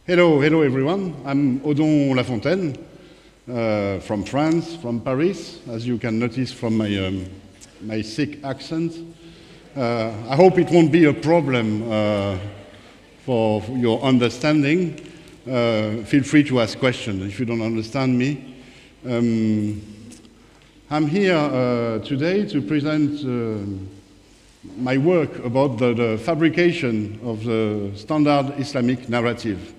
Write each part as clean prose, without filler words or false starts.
Hello everyone. I'm Odon Lafontaine from France, from Paris, as you can notice from my thick accent. I hope it won't be a problem for your understanding. Feel free to ask questions if you don't understand me. I'm here today to present my work about the fabrication of the standard Islamic narrative.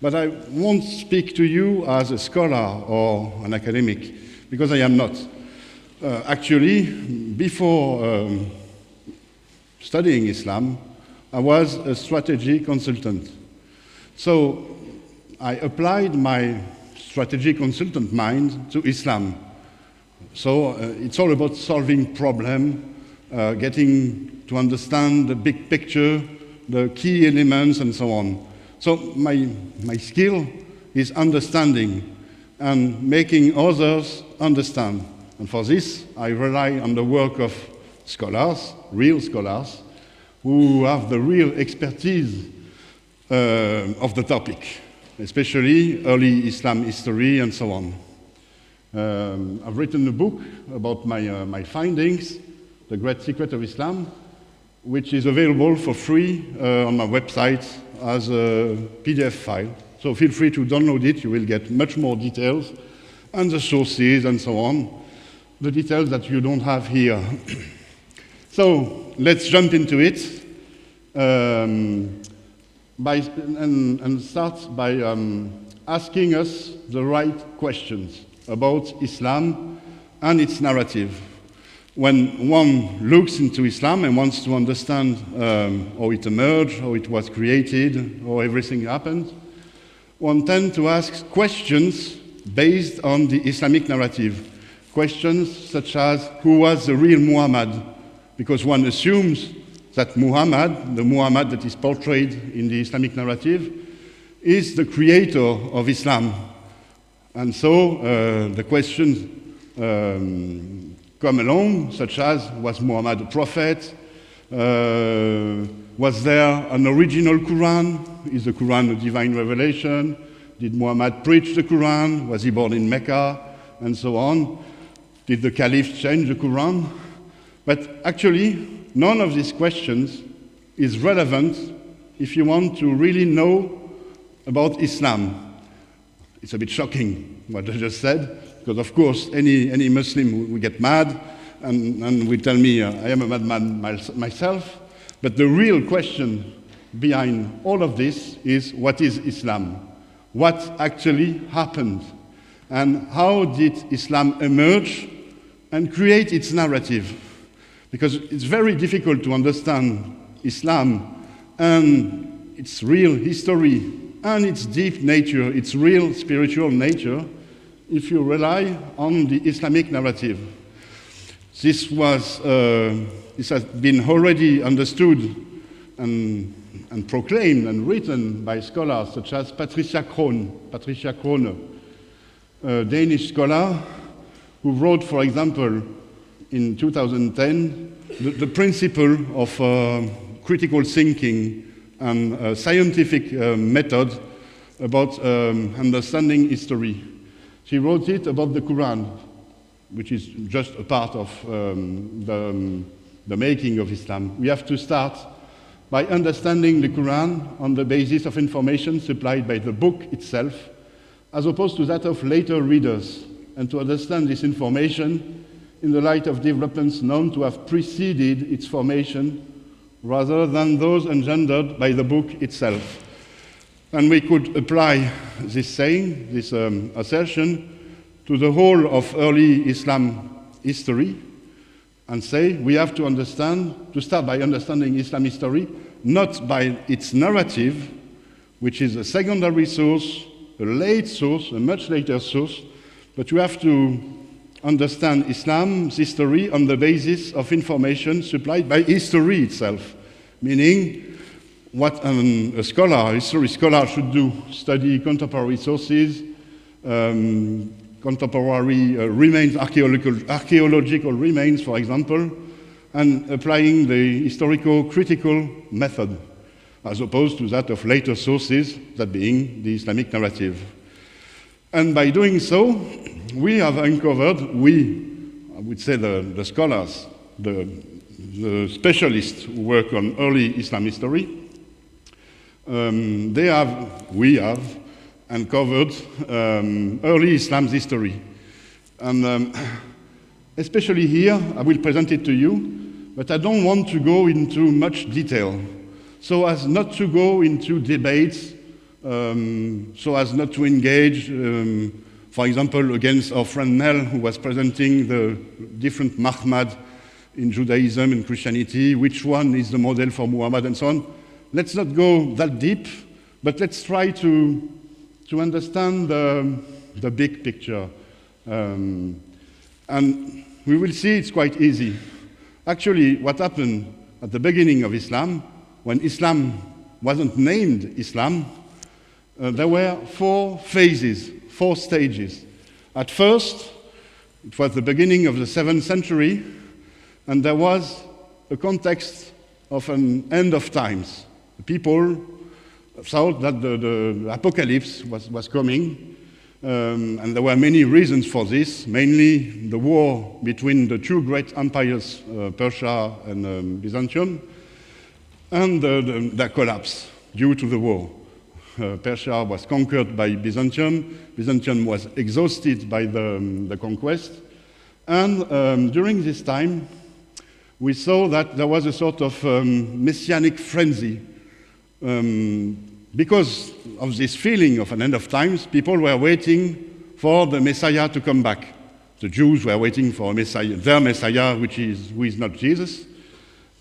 But I won't speak to you as a scholar or an academic, because I am not. Actually, before studying Islam, I was a strategy consultant. So I applied my strategy consultant mind to Islam. So it's all about solving problems, getting to understand the big picture, the key elements, and so on. So my skill is understanding and making others understand. And for this, I rely on the work of scholars, real scholars, who have the real expertise of the topic, especially early Islam history and so on. I've written a book about my findings, The Great Secret of Islam, which is available for free on my website as a PDF file. So feel free to download it. You will get much more details and the sources and so on, the details that you don't have here. So let's jump into it and start by asking us the right questions about Islam and its narrative. When one looks into Islam and wants to understand how it emerged, how it was created, how everything happened, one tends to ask questions based on the Islamic narrative. Questions such as, who was the real Muhammad? Because one assumes that Muhammad, the Muhammad that is portrayed in the Islamic narrative, is the creator of Islam. And so the questions come along, such as, was Muhammad a prophet? Was there an original Quran? Is the Quran a divine revelation? Did Muhammad preach the Quran? Was he born in Mecca? And so on. Did the caliph change the Quran? But actually, none of these questions is relevant if you want to really know about Islam. It's a bit shocking what I just said, because of course any Muslim will get mad and will tell me I am a madman myself. But the real question behind all of this is, what is Islam? What actually happened? And how did Islam emerge and create its narrative? Because it's very difficult to understand Islam and its real history and its deep nature, its real spiritual nature, if you rely on the Islamic narrative. This has been already understood and proclaimed and written by scholars such as Patricia Krone, a Danish scholar who wrote, for example, in 2010, the principle of critical thinking and scientific method about understanding history. She wrote it about the Quran, which is just a part of the making of Islam. We have to start by understanding the Quran on the basis of information supplied by the book itself, as opposed to that of later readers, and to understand this information in the light of developments known to have preceded its formation, rather than those engendered by the book itself. And we could apply this saying, this assertion, to the whole of early Islam history and say we have to start by understanding Islam history, not by its narrative, which is a secondary source, a late source, a much later source, but you have to understand Islam's history on the basis of information supplied by history itself, meaning what a history scholar should do: study contemporary sources, contemporary remains, archaeological remains, for example, and applying the historical critical method. as opposed to that of later sources, that being the Islamic narrative. And by doing so, we have uncovered, I would say the scholars, the specialists who work on early Islam history, we have uncovered early Islam's history. And especially here, I will present it to you, but I don't want to go into much detail, so as not to go into debates, so as not to engage, for example, against our friend Nell, who was presenting the different Muhammad in Judaism and Christianity, which one is the model for Muhammad and so on. Let's not go that deep, but let's try to understand the big picture. And we will see it's quite easy. Actually, what happened at the beginning of Islam, when Islam wasn't named Islam, there were 4 phases, 4 stages. At first, it was the beginning of the 7th century, and there was a context of an end of times. The people thought that the apocalypse was coming, and there were many reasons for this, mainly the war between the 2 great empires, Persia and Byzantium, and their collapse due to the war. Persia was conquered by Byzantium. Byzantium was exhausted by the conquest. And during this time, we saw that there was a sort of messianic frenzy. Because of this feeling of an end of times, people were waiting for the Messiah to come back. The Jews were waiting for a Messiah, their Messiah, who is not Jesus.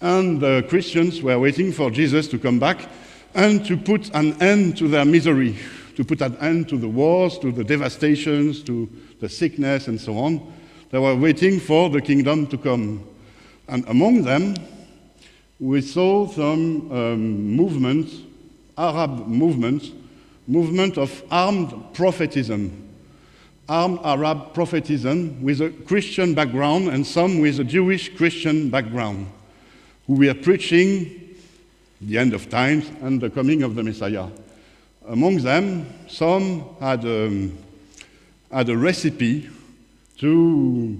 And the Christians were waiting for Jesus to come back and to put an end to their misery, to put an end to the wars, to the devastations, to the sickness, and so on. They were waiting for the kingdom to come. And among them, we saw some movement, Arab movement of armed prophetism, armed Arab prophetism with a Christian background and some with a Jewish Christian background, who were preaching the end of times and the coming of the Messiah. Among them, some had a recipe to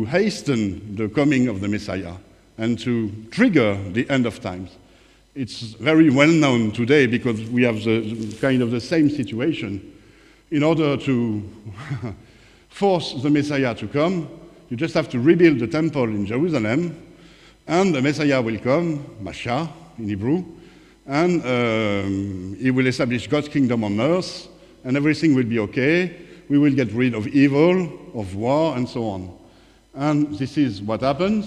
hasten the coming of the Messiah and to trigger the end of times. It's very well known today because we have the same situation. In order to force the Messiah to come, you just have to rebuild the temple in Jerusalem, and the Messiah will come, Mashiach in Hebrew, and he will establish God's kingdom on earth, and everything will be okay. We will get rid of evil, of war, and so on. And this is what happened.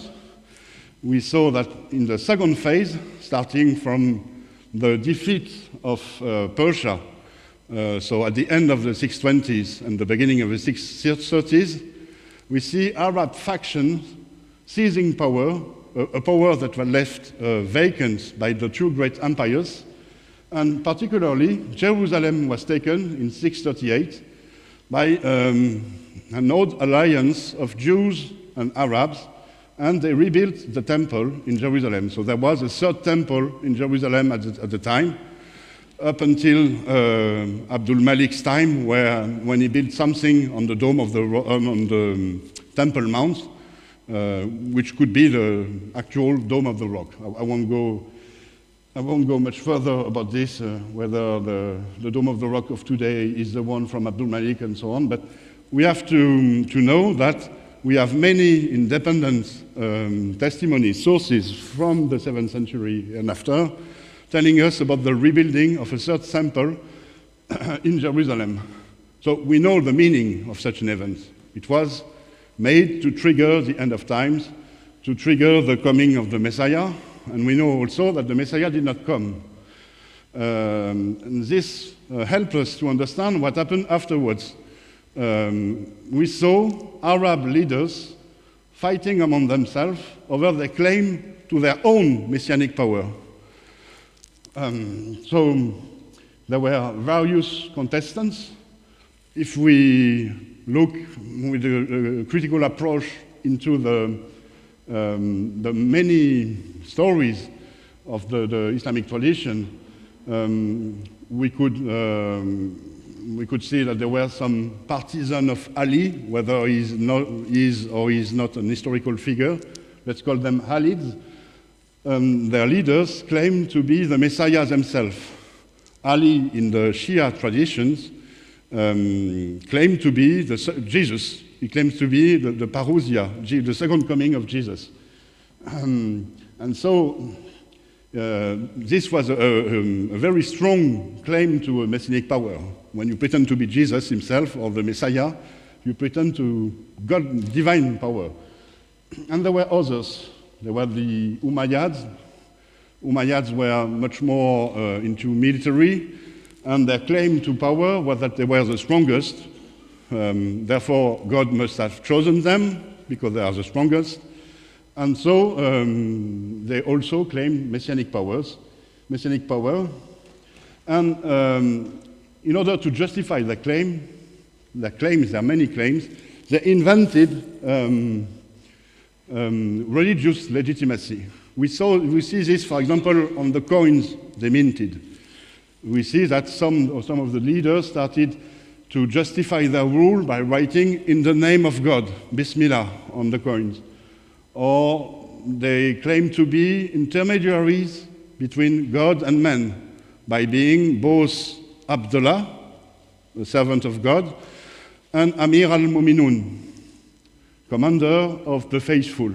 We saw that in the second phase, starting from the defeat of Persia, so at the end of the 620s and the beginning of the 630s, we see Arab factions seizing power, a power that was left vacant by the 2 great empires, and particularly Jerusalem was taken in 638 by an old alliance of Jews and Arabs, and they rebuilt the temple in Jerusalem. So there was a 3rd temple in Jerusalem at the time, up until Abdul Malik's time, when he built something on the dome of on the Temple Mount, which could be the actual Dome of the Rock. I won't go much further about this, whether the Dome of the Rock of today is the one from Abdul Malik and so on, but we have to know that we have many independent testimonies, sources from the 7th century and after, telling us about the rebuilding of a 3rd temple in Jerusalem. So we know the meaning of such an event. It was made to trigger the end of times, to trigger the coming of the Messiah, and we know also that the Messiah did not come. And this helps us to understand what happened afterwards. We saw Arab leaders fighting among themselves over their claim to their own messianic power. So there were various contestants. If we look with a critical approach into the many stories of the Islamic tradition, we could see that there were some partisans of Ali, whether he is or is not an historical figure. Let's call them Halids. Their leaders claim to be the Messiah themselves. Ali, in the Shia traditions, claimed to be Jesus. He claims to be the parousia, the second coming of Jesus. And so this was a very strong claim to a messianic power. When you pretend to be Jesus himself or the Messiah, you pretend to God, divine power. And there were others. There were the Umayyads. Umayyads were much more into military, and their claim to power was that they were the strongest. Therefore, God must have chosen them because they are the strongest. And so they also claim messianic power. And in order to justify their claims, there are many claims, they invented religious legitimacy. We see this, for example, on the coins they minted. We see that some of the leaders started to justify their rule by writing in the name of God, Bismillah, on the coins. Or they claim to be intermediaries between God and man by being both Abdullah, the servant of God, and Amir al-Muminun, commander of the faithful.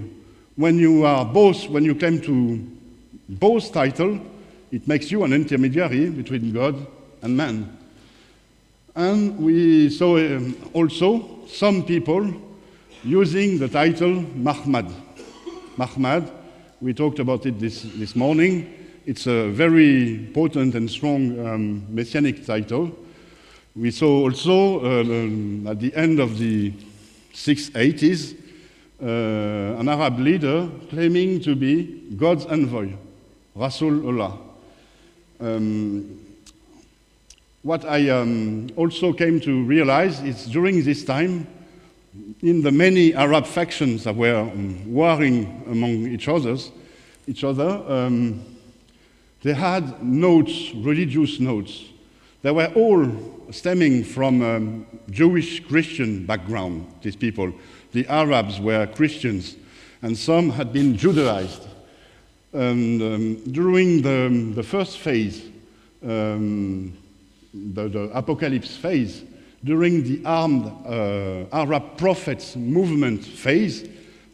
When you claim to both title, it makes you an intermediary between God and man. And we saw also some people using the title Mahmad. Mahmad, we talked about it this morning. It's a very potent and strong messianic title. We saw also at the end of the 680s an Arab leader claiming to be God's envoy, Rasulullah. What I also came to realize is during this time, in the many Arab factions that were warring among each other, they had notes, religious notes. They were all stemming from Jewish Christian background, these people. The Arabs were Christians, and some had been Judaized. And during the first phase, the apocalypse phase, during the armed Arab prophets movement phase,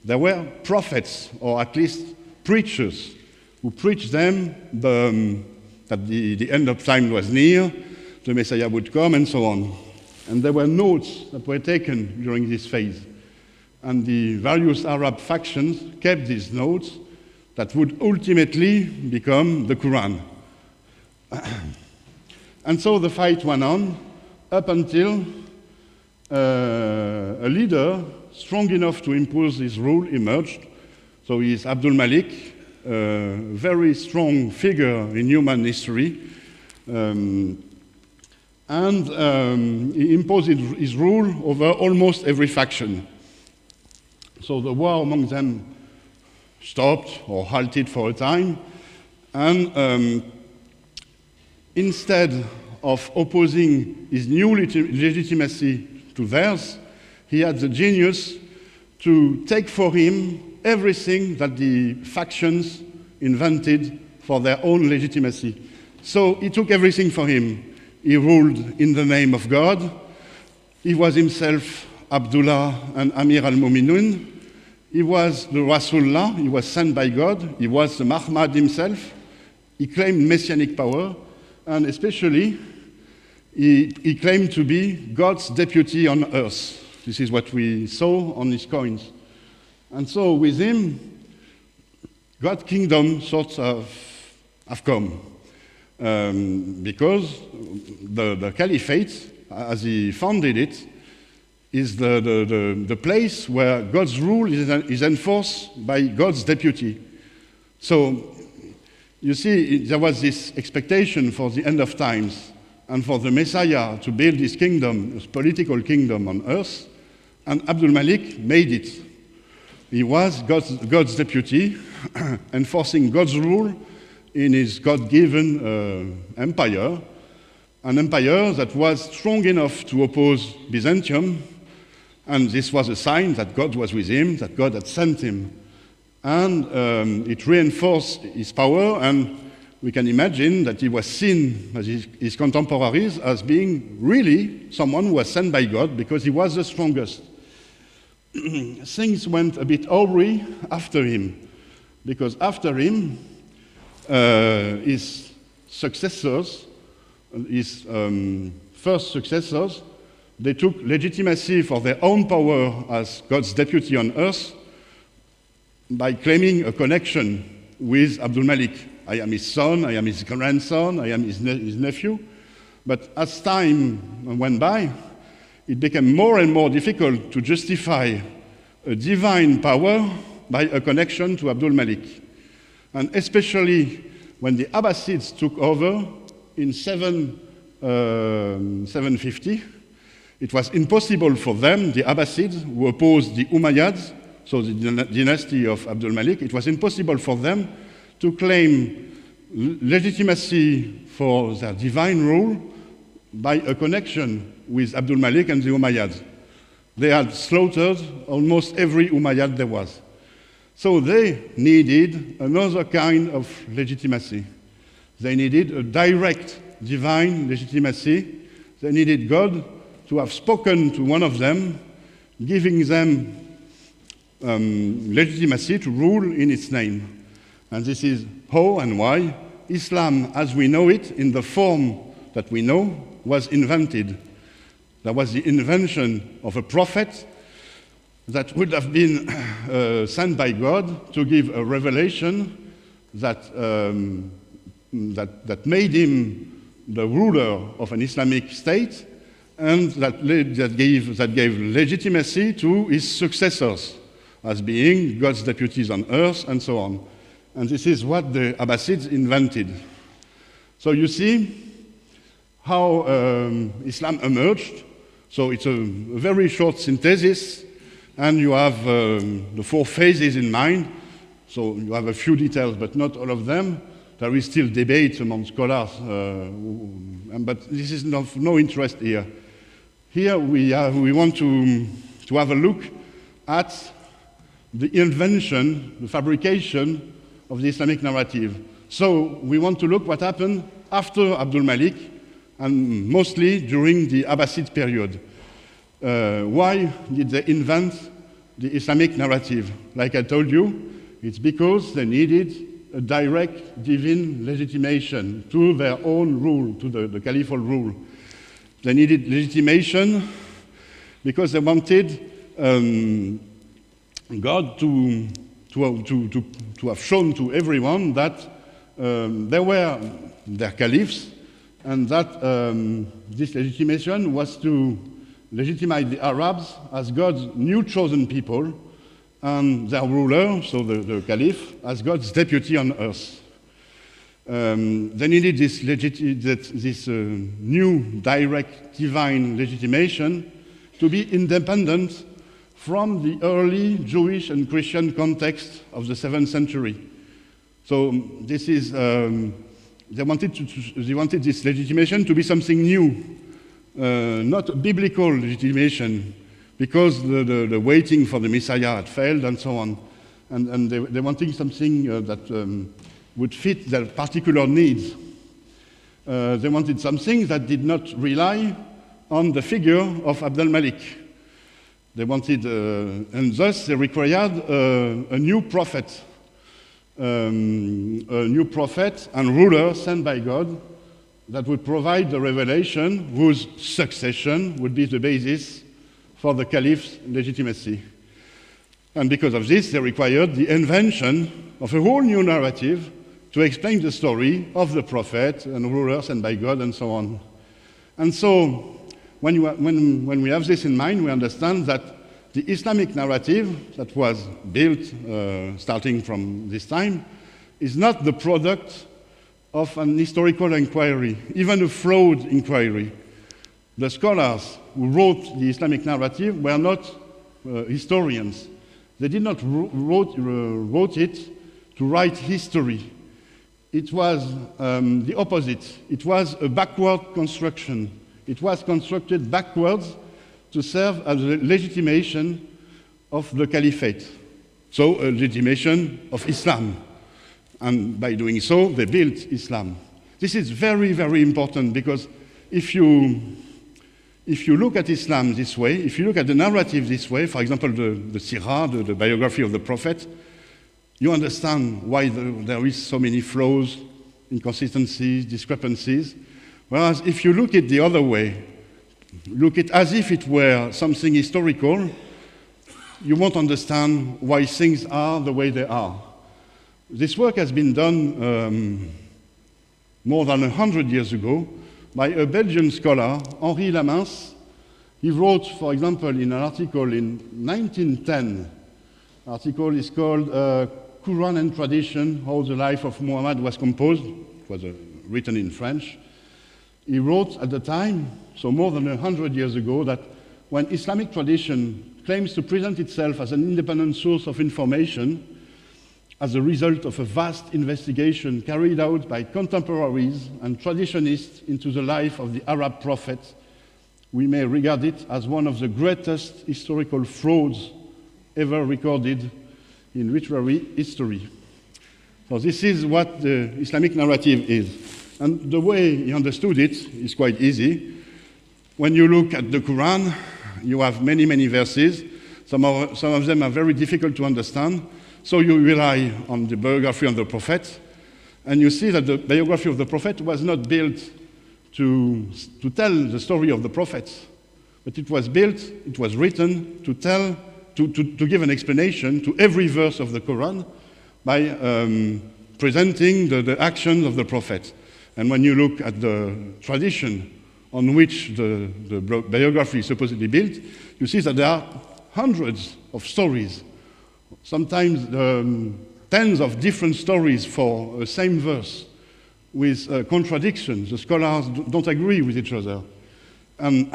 there were prophets, or at least preachers, who preached them that the end of time was near, the Messiah would come, and so on. And there were notes that were taken during this phase. And the various Arab factions kept these notes that would ultimately become the Quran. And so the fight went on up until a leader strong enough to impose his rule emerged. So he is Abdul Malik, a very strong figure in human history. And he imposed his rule over almost every faction. So the war among them stopped or halted for a time. And instead of opposing his new legitimacy to theirs, he had the genius to take for him everything that the factions invented for their own legitimacy. So he took everything for him. He ruled in the name of God. He was himself Abdullah and Amir al-Muminun. He was the Rasulullah. He was sent by God. He was the Mahmad himself. He claimed messianic power. And especially, he claimed to be God's deputy on earth. This is what we saw on his coins. And so with him, God's kingdom sort of have come. Because the caliphate, as he founded it, is the place where God's rule is enforced by God's deputy. So you see, there was this expectation for the end of times and for the Messiah to build his kingdom, his political kingdom on earth, and Abdul Malik made it. He was God's deputy, enforcing God's rule in his God-given empire, an empire that was strong enough to oppose Byzantium, and this was a sign that God was with him, that God had sent him. And it reinforced his power, and we can imagine that he was seen by his contemporaries as being really someone who was sent by God because he was the strongest. Things went a bit awry after him, because after him, his successors, his first successors, they took legitimacy for their own power as God's deputy on earth by claiming a connection with Abdul Malik. I am his son, I am his grandson, I am his nephew. But as time went by, it became more and more difficult to justify a divine power by a connection to Abdul Malik. And especially when the Abbasids took over in 750, it was impossible for them, the Abbasids, who opposed the Umayyads, so the dynasty of Abdul Malik, it was impossible for them to claim legitimacy for their divine rule by a connection with Abdul Malik and the Umayyads. They had slaughtered almost every Umayyad there was. So they needed another kind of legitimacy. They needed a direct divine legitimacy. They needed God to have spoken to one of them, giving them legitimacy to rule in its name. And this is how and why Islam, as we know it, in the form that we know, was invented. There was the invention of a prophet that would have been sent by God to give a revelation that made him the ruler of an Islamic state, and that gave legitimacy to his successors as being God's deputies on earth, and so on. And this is what the Abbasids invented. So you see how Islam emerged. So it's a very short synthesis, and you have the 4 phases in mind. So you have a few details, but not all of them. There is still debate among scholars, but this is of no interest here. Here we want to have a look at the invention, the fabrication of the Islamic narrative. So we want to look what happened after Abdul Malik, and mostly during the Abbasid period. Why did they invent the Islamic narrative? Like I told you, it's because they needed a direct divine legitimation to their own rule, to the caliphal rule. They needed legitimation because they wanted God to have shown to everyone that they were their caliphs, and that this legitimation was to legitimize the Arabs as God's new chosen people, and their ruler, so the caliph, as God's deputy on earth. They needed this new direct divine legitimation to be independent from the early Jewish and Christian context of the 7th century. So this is, they wanted this legitimation to be something new, not biblical legitimation, because the waiting for the Messiah had failed and so on. And they wanted something that would fit their particular needs. They wanted something that did not rely on the figure of Abdul Malik. They wanted, and thus they required a new prophet and ruler sent by God that would provide the revelation whose succession would be the basis for the caliph's legitimacy. And because of this, they required the invention of a whole new narrative to explain the story of the prophet and ruler sent by God and so on. And so, when we have this in mind, we understand that the Islamic narrative that was built starting from this time is not the product of an historical inquiry, even a flawed inquiry. The scholars who wrote the Islamic narrative were not historians. They did not wrote it to write history. it was the opposite. It was a backward construction. It was constructed backwards to serve as a legitimation of the caliphate, so a legitimation of Islam. And by doing so, they built Islam. This is very, very important because if you look at Islam this way, if you look at the narrative this way, for example, the Sirah, the biography of the Prophet, you understand why there is so many flaws, inconsistencies, discrepancies. Whereas if you look at the other way, look at as if it were something historical, you won't understand why things are the way they are. This work has been done more than 100 years ago by a Belgian scholar, Henri Lamince. He wrote, for example, in an article in 1910, the article is called Quran and Tradition, How the Life of Muhammad Was Composed. It was written in French. He wrote at the time, so more than 100 years ago, that when Islamic tradition claims to present itself as an independent source of information, as a result of a vast investigation carried out by contemporaries and traditionists into the life of the Arab prophet, we may regard it as one of the greatest historical frauds ever recorded in literary history. So this is what the Islamic narrative is. And the way he understood it is quite easy. When you look at the Quran, you have many, many verses. Some of them are very difficult to understand. So you rely on the biography of the Prophet, and you see that the biography of the Prophet was not built to tell the story of the Prophet, but it was written to give an explanation to every verse of the Quran by presenting the actions of the Prophet. And when you look at the tradition on which the biography is supposedly built, you see that there are hundreds of stories, sometimes tens of different stories for the same verse with contradictions. The scholars don't agree with each other. And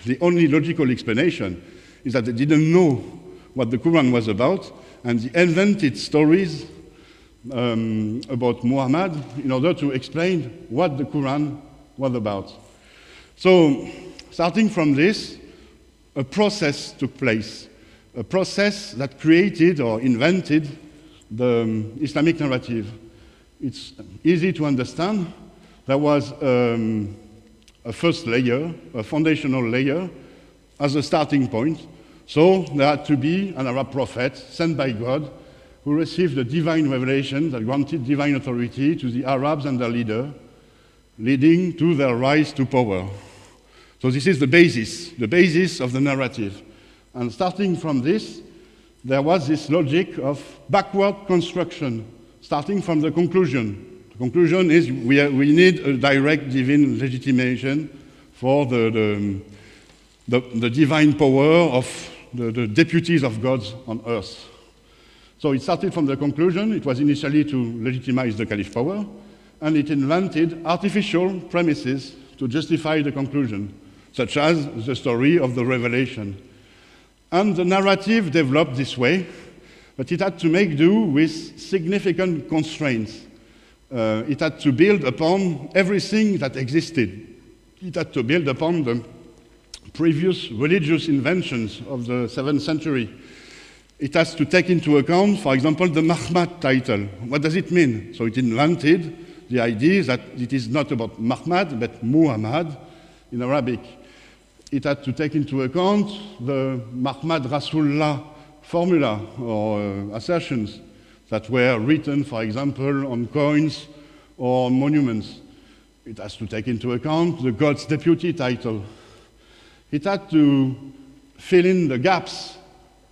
the only logical explanation is that they didn't know what the Quran was about, and they invented stories about Muhammad in order to explain what the Quran was about. So, starting from this, a process took place. A process that created or invented the Islamic narrative. It's easy to understand. There was a first layer, a foundational layer, as a starting point. So there had to be an Arab prophet sent by God who received a divine revelation that granted divine authority to the Arabs and their leader, leading to their rise to power. So this is the basis of the narrative. And starting from this, there was this logic of backward construction, starting from the conclusion. The conclusion is we need a direct divine legitimation for the divine power of the deputies of God on earth. So it started from the conclusion. It was initially to legitimize the caliph power, and it invented artificial premises to justify the conclusion, such as the story of the revelation. And the narrative developed this way, but it had to make do with significant constraints. It had to build upon everything that existed. It had to build upon the previous religious inventions of the 7th century. It has to take into account, for example, the Muhammad title. What does it mean? So it invented the idea that it is not about Muhammad, but Muhammad in Arabic. It had to take into account the Muhammad Rasulullah formula or assertions that were written, for example, on coins or on monuments. It has to take into account the God's deputy title. It had to fill in the gaps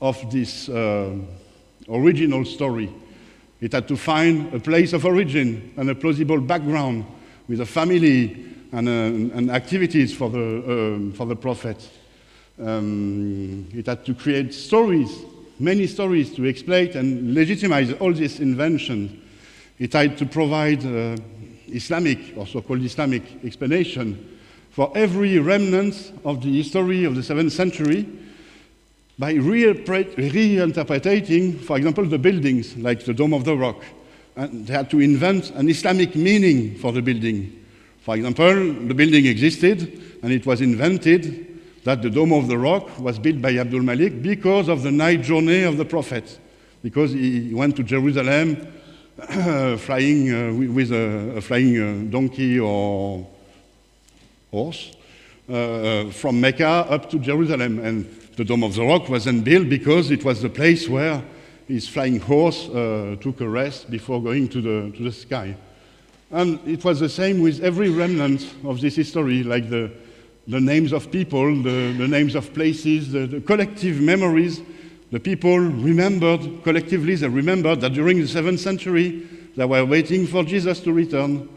of this original story. It had to find a place of origin and a plausible background with a family and activities for the prophet. It had to create stories, many stories to explain and legitimize all these inventions. It had to provide Islamic, or so-called Islamic explanation for every remnant of the history of the 7th century by reinterpreting, for example, the buildings like the Dome of the Rock, and they had to invent an Islamic meaning for the building. For example, the building existed, and it was invented that the Dome of the Rock was built by Abdul Malik because of the night journey of the Prophet, because he went to Jerusalem flying with a flying donkey or horse from Mecca up to Jerusalem. And the Dome of the Rock was then built because it was the place where his flying horse took a rest before going to the sky. And it was the same with every remnant of this history, like the names of people, the names of places, the collective memories. The people remembered, collectively they remembered that during the 7th century they were waiting for Jesus to return.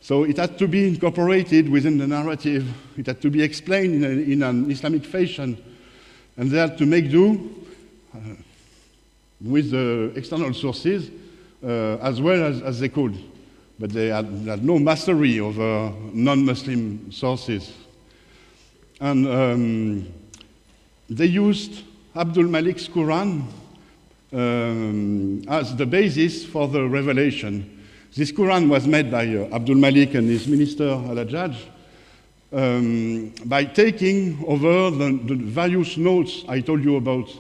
So it had to be incorporated within the narrative. It had to be explained in an Islamic fashion. And they had to make do with the external sources as well as they could. But they had no mastery over non-Muslim sources. And they used Abdul Malik's Quran as the basis for the revelation. This Quran was made by Abdul Malik and his minister Al-Hajjaj by taking over the various notes I told you about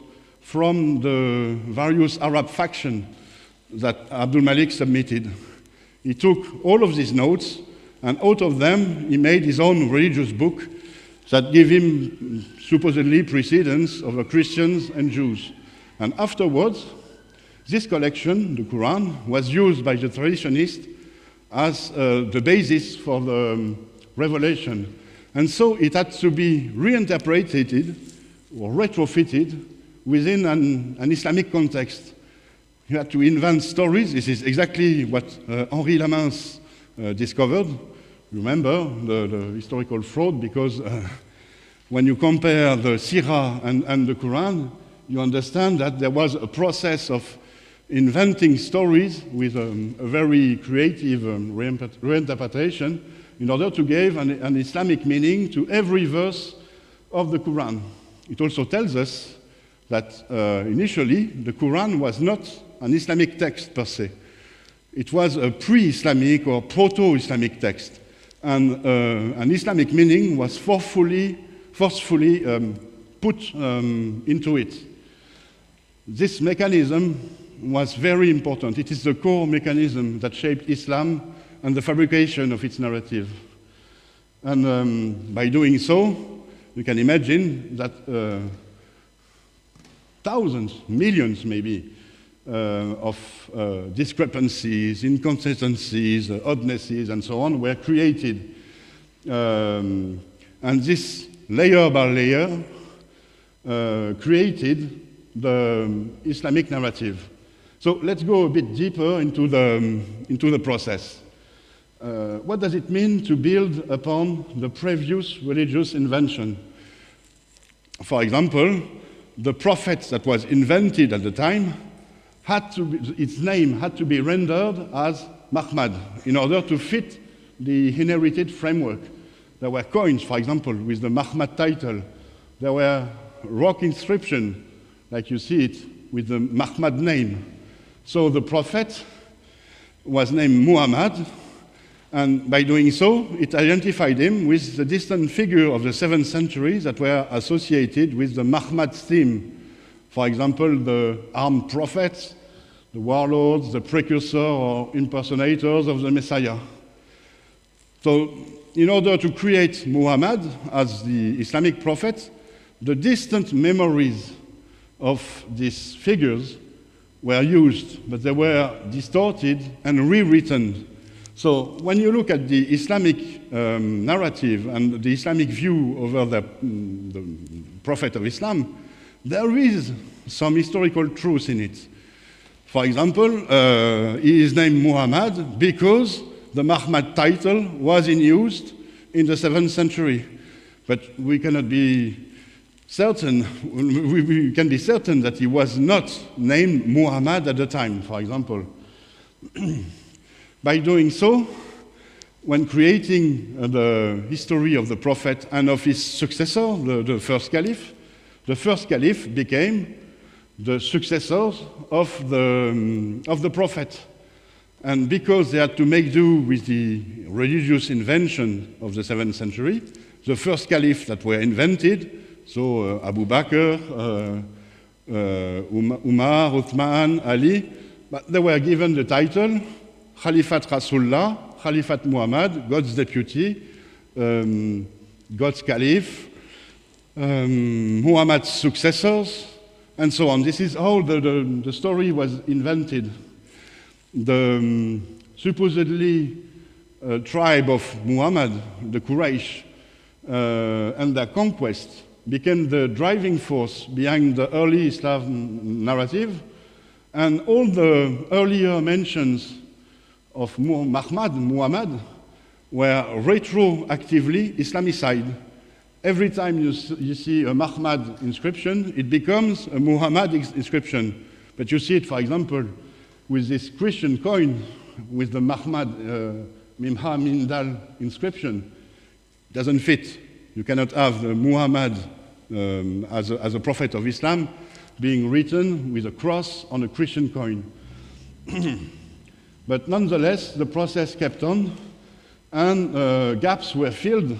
from the various Arab factions that Abdul Malik submitted. He took all of these notes, and out of them he made his own religious book that gave him supposedly precedence over Christians and Jews. And afterwards, this collection, the Quran, was used by the traditionists as the basis for the revelation. And so it had to be reinterpreted or retrofitted within an Islamic context. You had to invent stories. This is exactly what Henri Lamens discovered. Remember the historical fraud, because when you compare the Sirah and the Quran, you understand that there was a process of inventing stories with a very creative reinterpretation in order to give an Islamic meaning to every verse of the Quran. It also tells us that initially the Quran was not an Islamic text per se. It was a pre-Islamic or proto-Islamic text. And an Islamic meaning was forcefully put into it. This mechanism was very important. It is the core mechanism that shaped Islam and the fabrication of its narrative. And by doing so, you can imagine that thousands, millions maybe, of discrepancies, inconsistencies, oddnesses, and so on were created. And this layer by layer created the Islamic narrative. So let's go a bit deeper into the process. What does it mean to build upon the previous religious invention? For example, the prophet that was invented at the time its name had to be rendered as Muhammad in order to fit the inherited framework. There were coins, for example, with the Muhammad title. There were rock inscriptions, like you see it, with the Muhammad name. So the prophet was named Muhammad, and by doing so, it identified him with the distant figure of the 7th century that were associated with the Muhammad theme. For example, the armed prophets, the warlords, the precursor or impersonators of the Messiah. So, in order to create Muhammad as the Islamic prophet, the distant memories of these figures were used, but they were distorted and rewritten. So when you look at the Islamic narrative and the Islamic view over the Prophet of Islam, there is some historical truth in it. For example, he is named Muhammad because the Muhammad title was in use in the 7th century. But we cannot be certain, we can be certain that he was not named Muhammad at the time, for example. By doing so, when creating the history of the Prophet and of his successor, the first Caliph became the successors of the Prophet. And because they had to make do with the religious invention of the 7th century, the first caliph that were invented, so Abu Bakr, Umar, Uthman, Ali, but they were given the title Khalifat Rasulullah, Khalifat Muhammad, God's deputy, God's caliph, Muhammad's successors, and so on. This is how the story was invented. The supposedly tribe of Muhammad, the Quraysh, and their conquest became the driving force behind the early Islam narrative, and all the earlier mentions of Muhammad were retroactively Islamicized. Every time you see a Muhammad inscription, it becomes a Muhammad inscription. But you see it, for example, with this Christian coin with the Muhammad Mimha Mindal inscription. It doesn't fit. You cannot have the Muhammad as a prophet of Islam being written with a cross on a Christian coin. But nonetheless, the process kept on, and gaps were filled.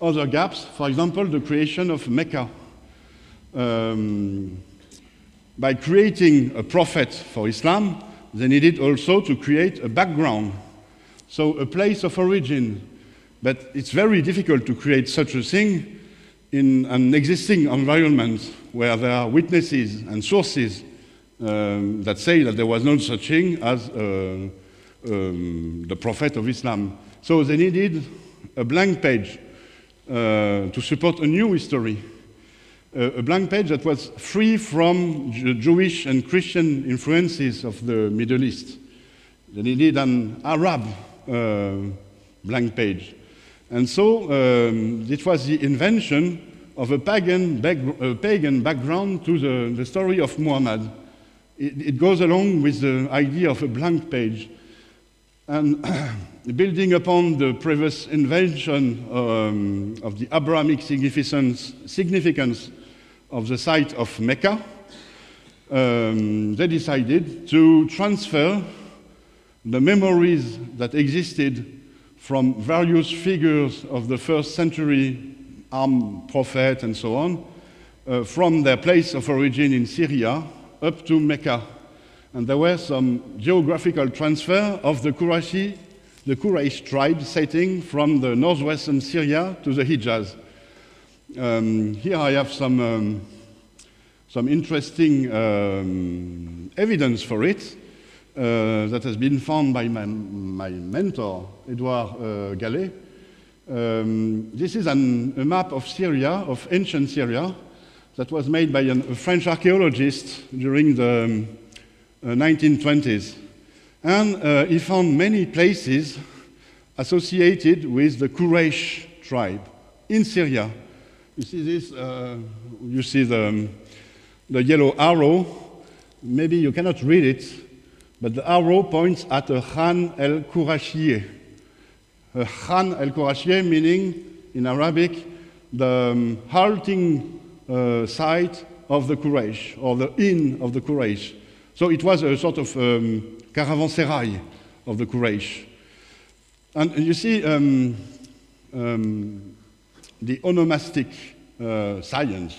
Other gaps, for example, the creation of Mecca. By creating a prophet for Islam, they needed also to create a background, so a place of origin. But it's very difficult to create such a thing in an existing environment where there are witnesses and sources that say that there was no such thing as the prophet of Islam. So they needed a blank page to support a new history. A blank page that was free from Jewish and Christian influences of the Middle East. They needed an Arab blank page. And so it was the invention of a pagan background to the story of Muhammad. It goes along with the idea of a blank page. And building upon the previous invention of the Abrahamic significance of the site of Mecca, they decided to transfer the memories that existed from various figures of the first century armed prophet and so on, from their place of origin in Syria up to Mecca. And there were some geographical transfer of the Quraysh tribe setting from the northwestern Syria to the Hijaz. Here I have some interesting evidence for it that has been found by my mentor, Edouard Gallet. This is a map of Syria, of ancient Syria, that was made by a French archaeologist during the 1920s. And he found many places associated with the Quraysh tribe in Syria. You see this, you see the yellow arrow. Maybe you cannot read it, but the arrow points at a Khan el-Qurashiyeh. A Khan el-Qurashiyeh meaning, in Arabic, the halting site of the Quraysh, or the inn of the Quraysh. So it was a sort of caravanserai of the Quraysh. And you see, the onomastic science,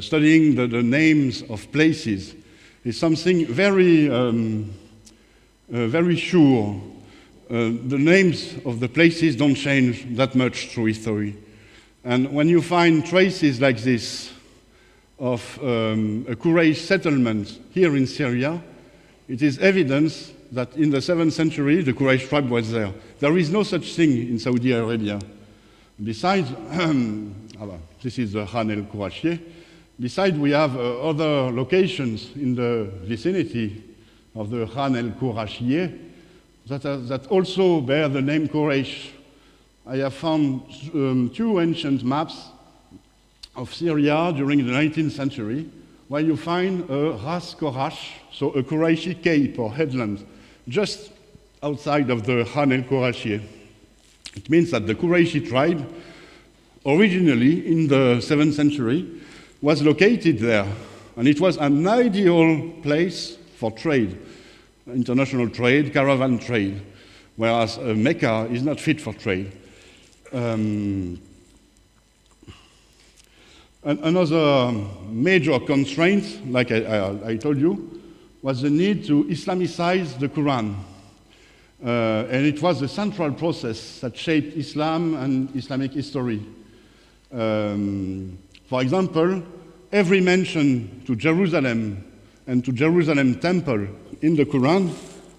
studying the names of places, is something very, very sure. The names of the places don't change that much through history. And when you find traces like this of a Quraysh settlement here in Syria, it is evidence that in the 7th century the Quraysh tribe was there. There is no such thing in Saudi Arabia. Besides, this is the Khan el-Qurashiyeh. Besides, we have other locations in the vicinity of the Khan el-Qurashiyeh that also bear the name Quraysh. I have found 2 ancient maps of Syria during the 19th century, where you find a Ras Korash, so a Qurayshi cape or headland, just outside of the Khan el-Qurashiyeh. It means that the Qurayshi tribe, originally in the 7th century, was located there, and it was an ideal place for trade. international trade, caravan trade, whereas Mecca is not fit for trade. Another major constraint, like I told you, was the need to Islamicize the Quran. And it was the central process that shaped Islam and Islamic history. For example, every mention to Jerusalem and to Jerusalem temple in the Quran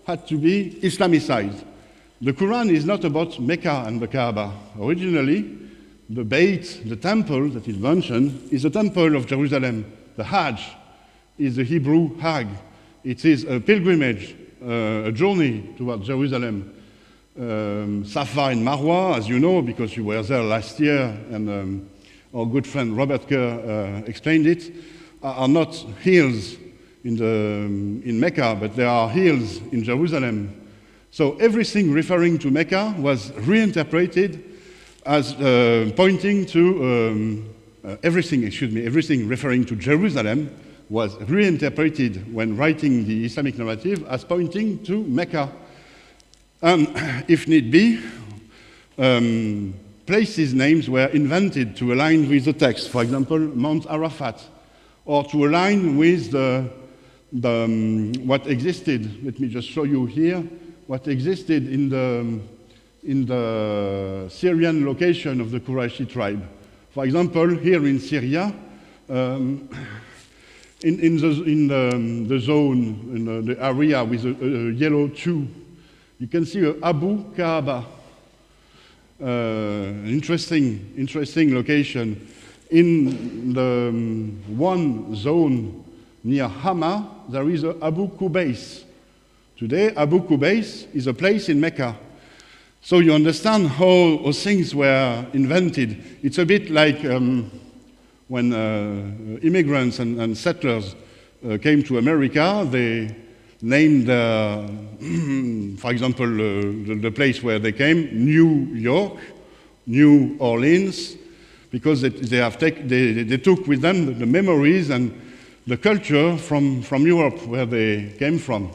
had to be Islamicized. The Quran is not about Mecca and the Kaaba. Originally, the Beit, the temple that is mentioned, is the temple of Jerusalem. The Hajj is the Hebrew Hag. It is a pilgrimage, a journey towards Jerusalem. Safa and Marwa, as you know, because you were there last year, and our good friend Robert Kerr explained it, are not hills in Mecca, but they are hills in Jerusalem. So everything referring to Mecca was reinterpreted as pointing to everything referring to Jerusalem was reinterpreted when writing the Islamic narrative as pointing to Mecca. And if need be, places' names were invented to align with the text. For example, Mount Arafat, or to align with what existed. Let me just show you here what existed in the Syrian location of the Qurayshi tribe. For example, here in Syria, in the zone, in the area with a yellow 2, you can see a Abu Kaaba, an interesting location. In the one zone near Hama, there is a Abu Qubais. Today, Abu Qubais is a place in Mecca. So you understand how things were invented. It's a bit like when immigrants and settlers came to America, they named, for example, the place where they came, New York, New Orleans, because they took with them the memories and the culture from Europe, where they came from.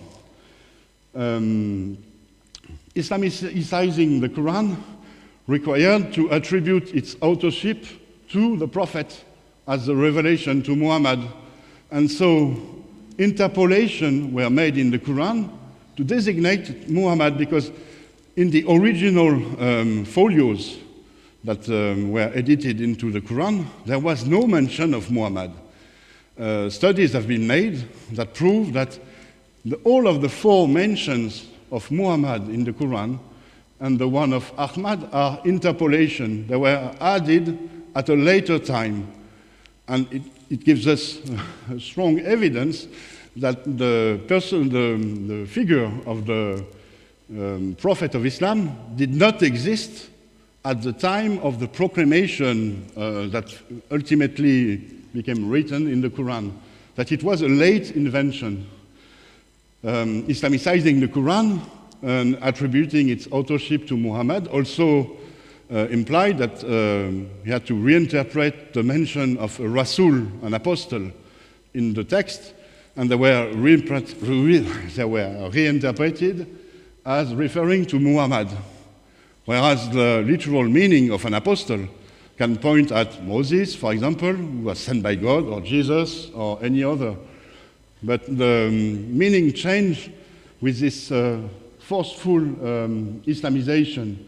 Islamicizing the Quran required to attribute its authorship to the Prophet as the revelation to Muhammad. And so interpolation were made in the Quran to designate Muhammad, because in the original folios that were edited into the Quran, there was no mention of Muhammad. Studies have been made that prove that all of the 4 mentions of Muhammad in the Quran and the one of Ahmad are interpolation. They were added at a later time. And it gives us strong evidence that the figure of the Prophet of Islam did not exist at the time of the proclamation that ultimately became written in the Quran, that it was a late invention. Islamicizing the Quran and attributing its authorship to Muhammad also implied that he had to reinterpret the mention of a Rasul, an apostle, in the text, and they were reinterpreted as referring to Muhammad, whereas the literal meaning of an apostle can point at Moses, for example, who was sent by God, or Jesus, or any other. But the meaning changed with this forceful Islamization.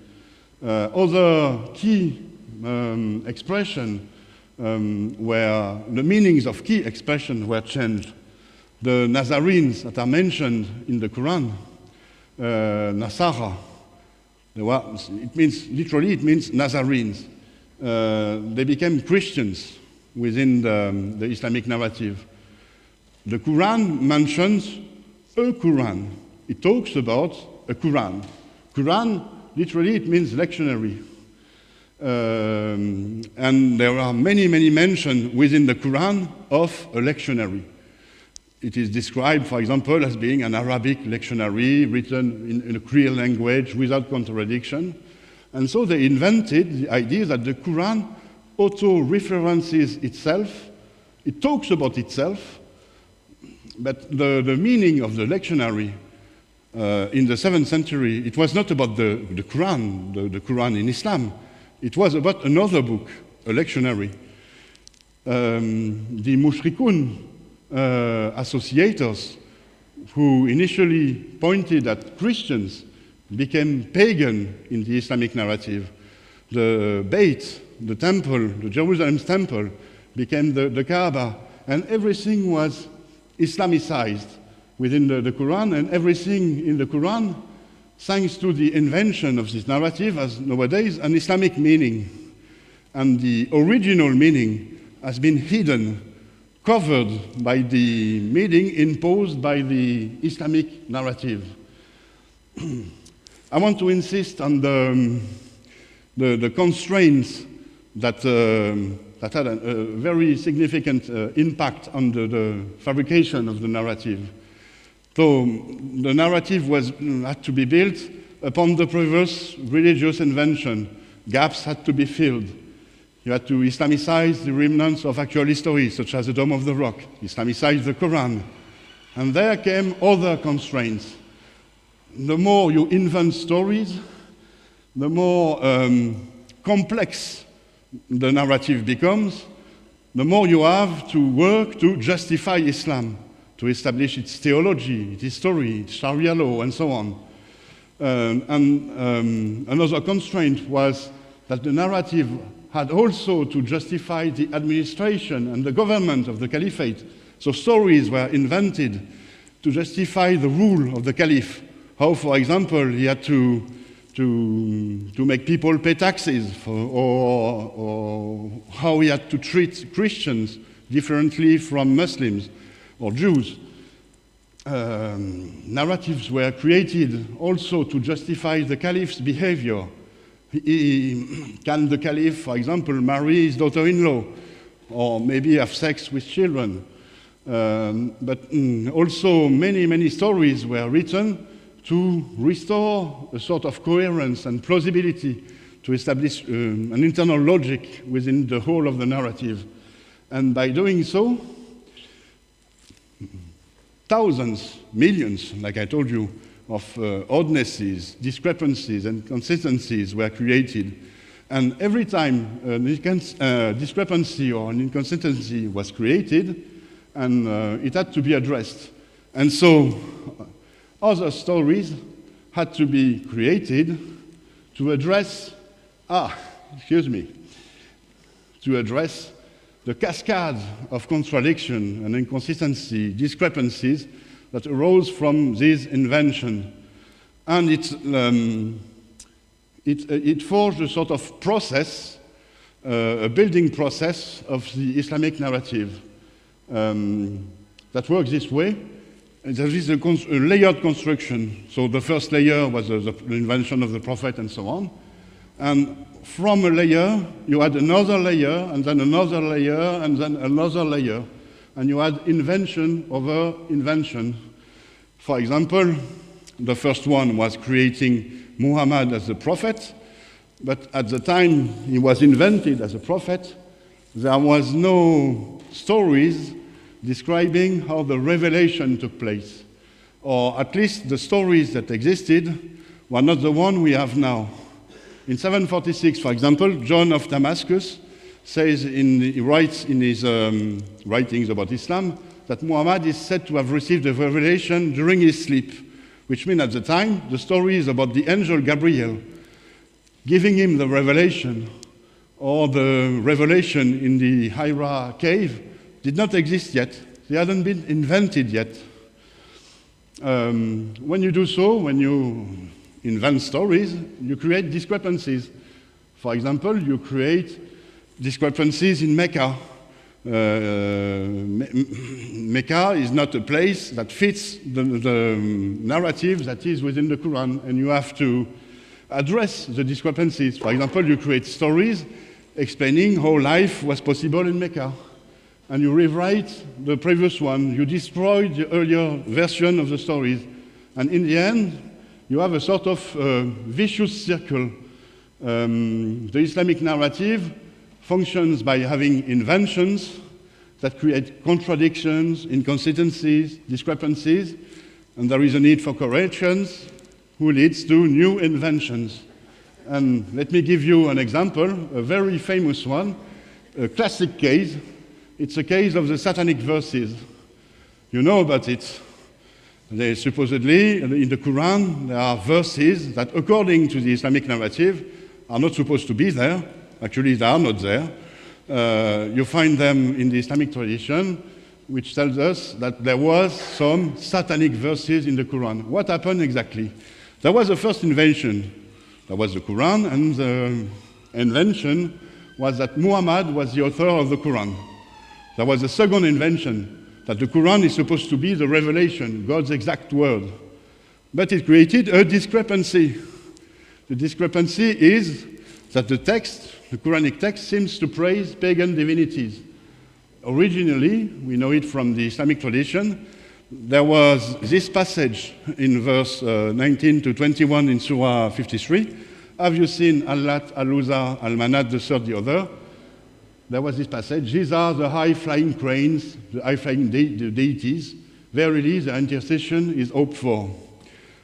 Other key expressions where the meanings of key expressions were changed. The Nazarenes that are mentioned in the Quran, Nasara, it means Nazarenes. They became Christians within the Islamic narrative. The Quran mentions a Quran. It talks about a Quran. Quran, literally, it means lectionary. And there are many mentions within the Quran of a lectionary. It is described, for example, as being an Arabic lectionary written in a clear language without contradiction. And so they invented the idea that the Quran auto-references itself. It talks about itself, but the meaning of the lectionary in the 7th century, it was not about the Quran, the Quran in Islam. It was about another book, a lectionary. The Mushrikun associators, who initially pointed at Christians, became pagan in the Islamic narrative. The Beit, the temple, the Jerusalem temple, became the Kaaba, and everything was Islamicized within the Quran, and everything in the Quran, thanks to the invention of this narrative, has nowadays an Islamic meaning. And the original meaning has been hidden, covered by the meaning imposed by the Islamic narrative. I want to insist on the constraints that had a very significant impact on the fabrication of the narrative. So the narrative had to be built upon the previous religious invention. Gaps had to be filled. You had to Islamicize the remnants of actual history, such as the Dome of the Rock, Islamicize the Quran. And there came other constraints. The more you invent stories, the more complex the narrative becomes, the more you have to work to justify Islam, to establish its theology, its history, its Sharia law, and so on. Another constraint was that the narrative had also to justify the administration and the government of the caliphate. So stories were invented to justify the rule of the caliph. How, for example, he had to make people pay taxes, or how he had to treat Christians differently from Muslims or Jews. Narratives were created also to justify the caliph's behavior. Can the caliph, for example, marry his daughter-in-law, or maybe have sex with children? But also many stories were written to restore a sort of coherence and plausibility, to establish an internal logic within the whole of the narrative. And by doing so, thousands, millions, like I told you, of oddnesses, discrepancies, and consistencies were created. And every time a discrepancy or an inconsistency was created, and it had to be addressed. And so other stories had to be created to address, to address the cascade of contradiction and inconsistency, discrepancies that arose from this invention. And it forged a sort of process, a building process of the Islamic narrative that works this way. There is a layered construction. So the first layer was the invention of the Prophet and so on. And from a layer, you had another layer, and then another layer, and then another layer. And you had invention over invention. For example, the first one was creating Muhammad as a prophet, but at the time he was invented as a prophet, there was no stories describing how the revelation took place. Or at least the stories that existed were not the one we have now. In 746, for example, John of Damascus he writes in his writings about Islam that Muhammad is said to have received a revelation during his sleep, which means at the time the story is about the angel Gabriel giving him the revelation, or the revelation in the Hira cave did not exist yet. They hadn't been invented yet. When you do so, when you invent stories, you create discrepancies. For example, you create discrepancies in Mecca. Mecca is not a place that fits the narrative that is within the Quran, and you have to address the discrepancies. For example, you create stories explaining how life was possible in Mecca, and you rewrite the previous one. You destroy the earlier version of the stories, and in the end, you have a sort of vicious circle. The Islamic narrative functions by having inventions that create contradictions, inconsistencies, discrepancies, and there is a need for corrections, who leads to new inventions. And let me give you an example, a very famous one, a classic case. It's a case of the Satanic verses. You know about it. They supposedly, in the Quran, there are verses that, according to the Islamic narrative, are not supposed to be there. Actually, they are not there. You find them in the Islamic tradition, which tells us that there was some Satanic verses in the Quran. What happened exactly? There was a first invention. There was the Quran, and the invention was that Muhammad was the author of the Quran. There was a second invention, that the Quran is supposed to be the revelation, God's exact word. But it created a discrepancy. The discrepancy is that the text, the Quranic text, seems to praise pagan divinities. Originally, we know it from the Islamic tradition, there was this passage in verse 19 to 21 in Surah 53. Have you seen Allat, Al-Uzza, Al-Manat, the third, the other? There was this passage. These are the high-flying cranes, the high-flying deities. Verily, their intercession is hoped for.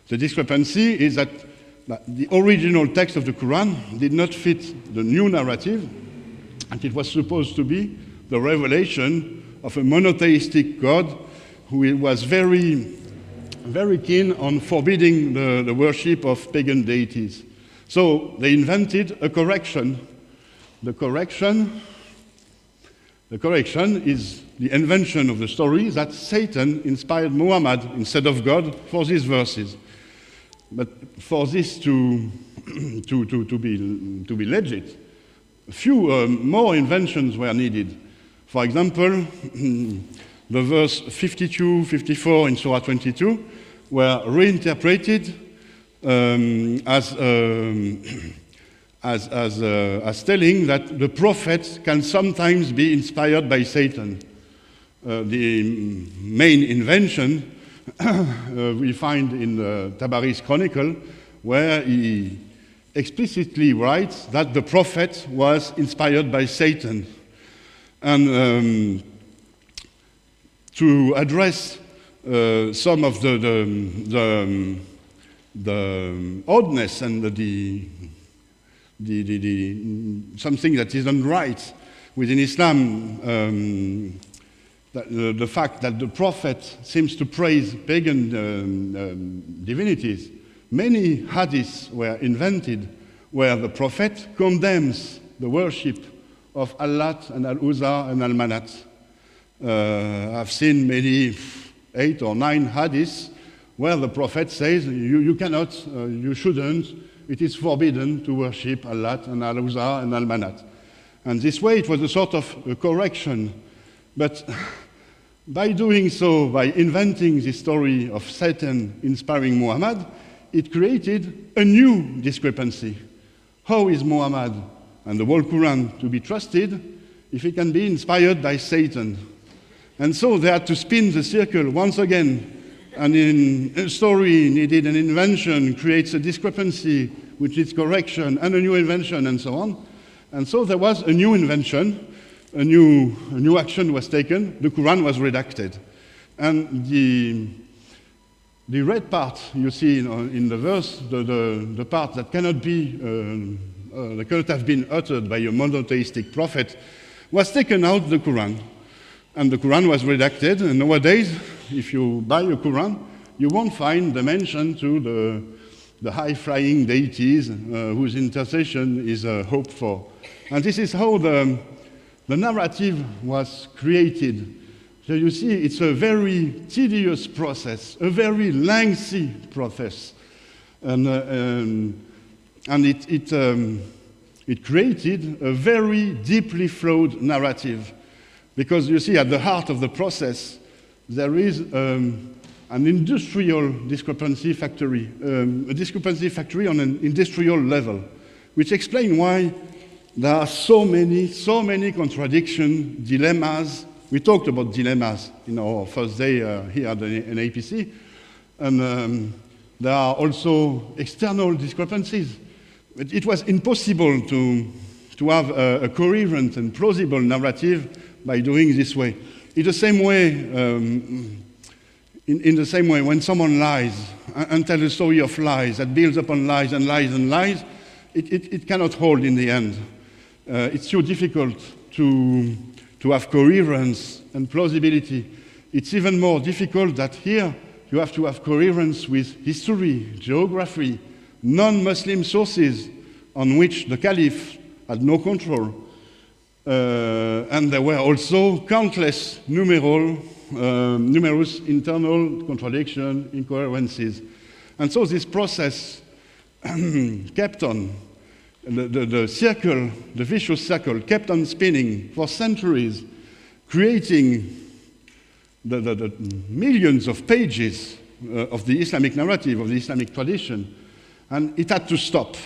The discrepancy is that the original text of the Quran did not fit the new narrative, and it was supposed to be the revelation of a monotheistic God who was very, very keen on forbidding the worship of pagan deities. So they invented a correction. The correction is the invention of the story that Satan inspired Muhammad instead of God for these verses. But for this to be legit, a few more inventions were needed. For example, the verse 52, 54 in Surah 22 were reinterpreted as telling that the prophet can sometimes be inspired by Satan. The main invention we find in Tabari's Chronicle, where he explicitly writes that the prophet was inspired by Satan. And to address some of the oddness and something that isn't right within Islam, the fact that the prophet seems to praise pagan divinities, many hadiths were invented where the prophet condemns the worship of Allat and Al-Uzza and Al-Manat. I've seen maybe 8 or 9 hadiths where the prophet says, you cannot, you shouldn't, it is forbidden to worship Allat and Al-Uzza and Al-Manat. And this way it was a sort of a correction. But by doing so, by inventing the story of Satan inspiring Muhammad, it created a new discrepancy. How is Muhammad and the whole Quran to be trusted if it can be inspired by Satan? And so they had to spin the circle once again. And in a story needed an invention, creates a discrepancy, which needs correction, and a new invention, and so on. And so there was a new invention, a new action was taken, the Quran was redacted. And the red part you see in the verse, the part that cannot have been uttered by a monotheistic prophet, was taken out of the Quran. And the Quran was redacted, and nowadays, if you buy a Quran, you won't find the mention to the high-flying deities whose intercession is hoped for. And this is how the narrative was created. So you see, it's a very tedious process, a very lengthy process. And it created a very deeply flawed narrative. Because you see, at the heart of the process, there is an industrial discrepancy factory, a discrepancy factory on an industrial level, which explains why there are so many contradictions, dilemmas. We talked about dilemmas in our first day here at the NAPC, and there are also external discrepancies. But it was impossible to have a coherent and plausible narrative by doing this way. In the same way, In the same way, when someone lies and tells a story of lies that builds upon lies and lies and lies, it cannot hold in the end. It's too difficult to have coherence and plausibility. It's even more difficult that here you have to have coherence with history, geography, non-Muslim sources on which the Caliph had no control. And there were also countless numerous internal contradictions, incoherencies. And so this process kept on. The circle, the vicious circle, kept on spinning for centuries, creating the millions of pages of the Islamic narrative, of the Islamic tradition. And it had to stop,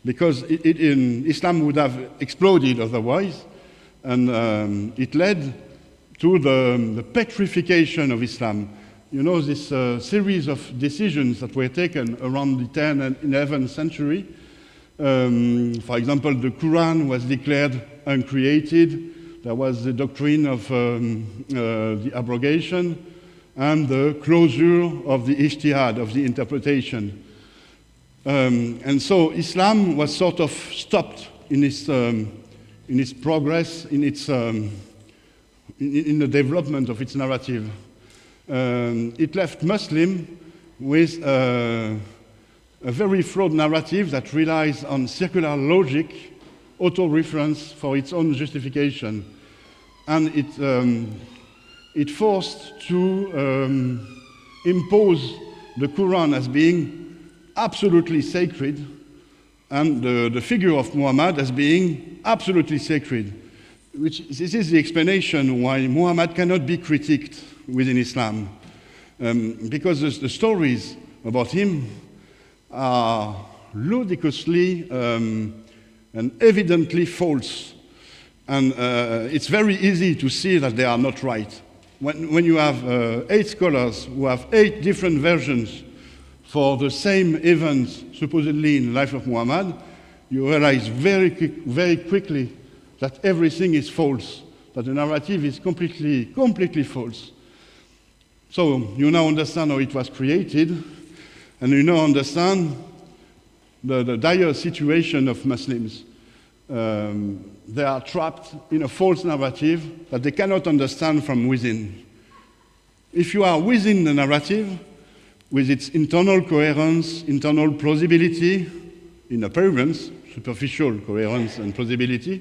because Islam would have exploded otherwise, and it led to the petrification of Islam. You know, this series of decisions that were taken around the 10th and 11th century. For example, the Quran was declared uncreated. There was the doctrine of the abrogation and the closure of the ijtihad, of the interpretation. And so Islam was sort of stopped in its progress, in the development of its narrative. It left Muslim with a very flawed narrative that relies on circular logic, auto-reference for its own justification. And it forced to impose the Quran as being absolutely sacred, and the figure of Muhammad as being absolutely sacred. This is the explanation why Muhammad cannot be critiqued within Islam, because the stories about him are ludicrously and evidently false. And it's very easy to see that they are not right. When you have 8 scholars who have 8 different versions for the same events supposedly in the life of Muhammad, you realize very quickly that everything is false, that the narrative is completely false. So you now understand how it was created, and you now understand the dire situation of Muslims. They are trapped in a false narrative that they cannot understand from within. If you are within the narrative, with its internal coherence, internal plausibility, in appearance, superficial coherence and plausibility,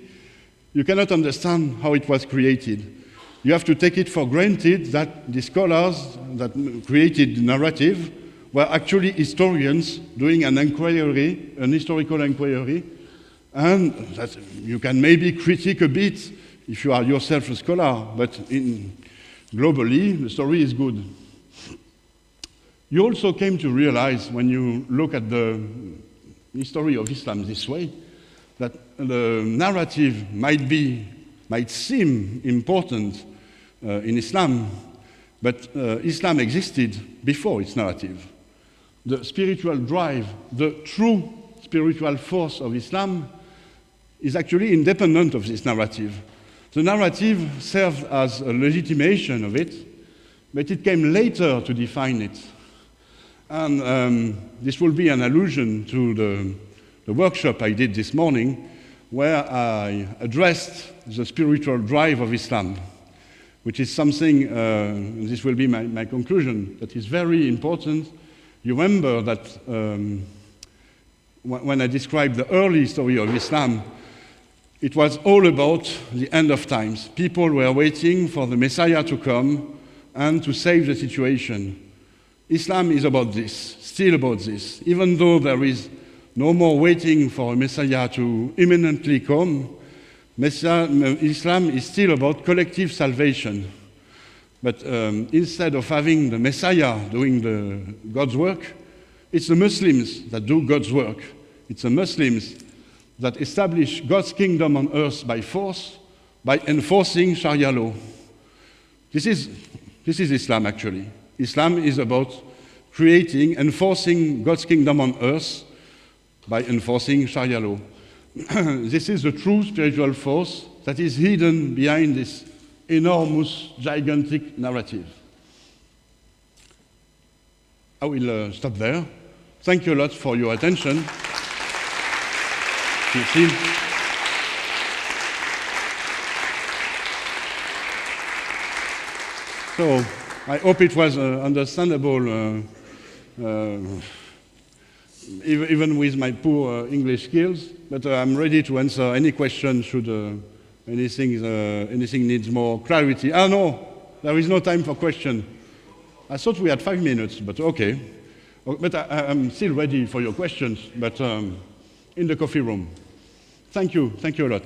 you cannot understand how it was created. You have to take it for granted that the scholars that created the narrative were actually historians doing an inquiry, an historical inquiry, and that you can maybe critique a bit if you are yourself a scholar, but globally, the story is good. You also came to realize, when you look at the history of Islam this way, that the narrative might seem important in Islam, but Islam existed before its narrative. The spiritual drive, the true spiritual force of Islam is actually independent of this narrative. The narrative served as a legitimation of it, but it came later to define it. And this will be an allusion to the workshop I did this morning, where I addressed the spiritual drive of Islam, which is something, and this will be my conclusion, that is very important. You remember that when I described the early story of Islam, it was all about the end of times. People were waiting for the Messiah to come and to save the situation. Islam is about this, still about this. Even though there is no more waiting for a Messiah to imminently come, Islam is still about collective salvation. But instead of having the Messiah doing God's work, it's the Muslims that do God's work. It's the Muslims that establish God's kingdom on earth by force, by enforcing Sharia law. This is Islam, actually. Islam is about creating, enforcing God's kingdom on earth by enforcing Sharia law. This is the true spiritual force that is hidden behind this enormous, gigantic narrative. I will stop there. Thank you a lot for your attention. You see? So I hope it was understandable, even with my poor English skills. But I'm ready to answer any question should anything needs more clarity. Ah, no, there is no time for question. I thought we had 5 minutes, but okay. But I'm still ready for your questions, but in the coffee room. Thank you a lot.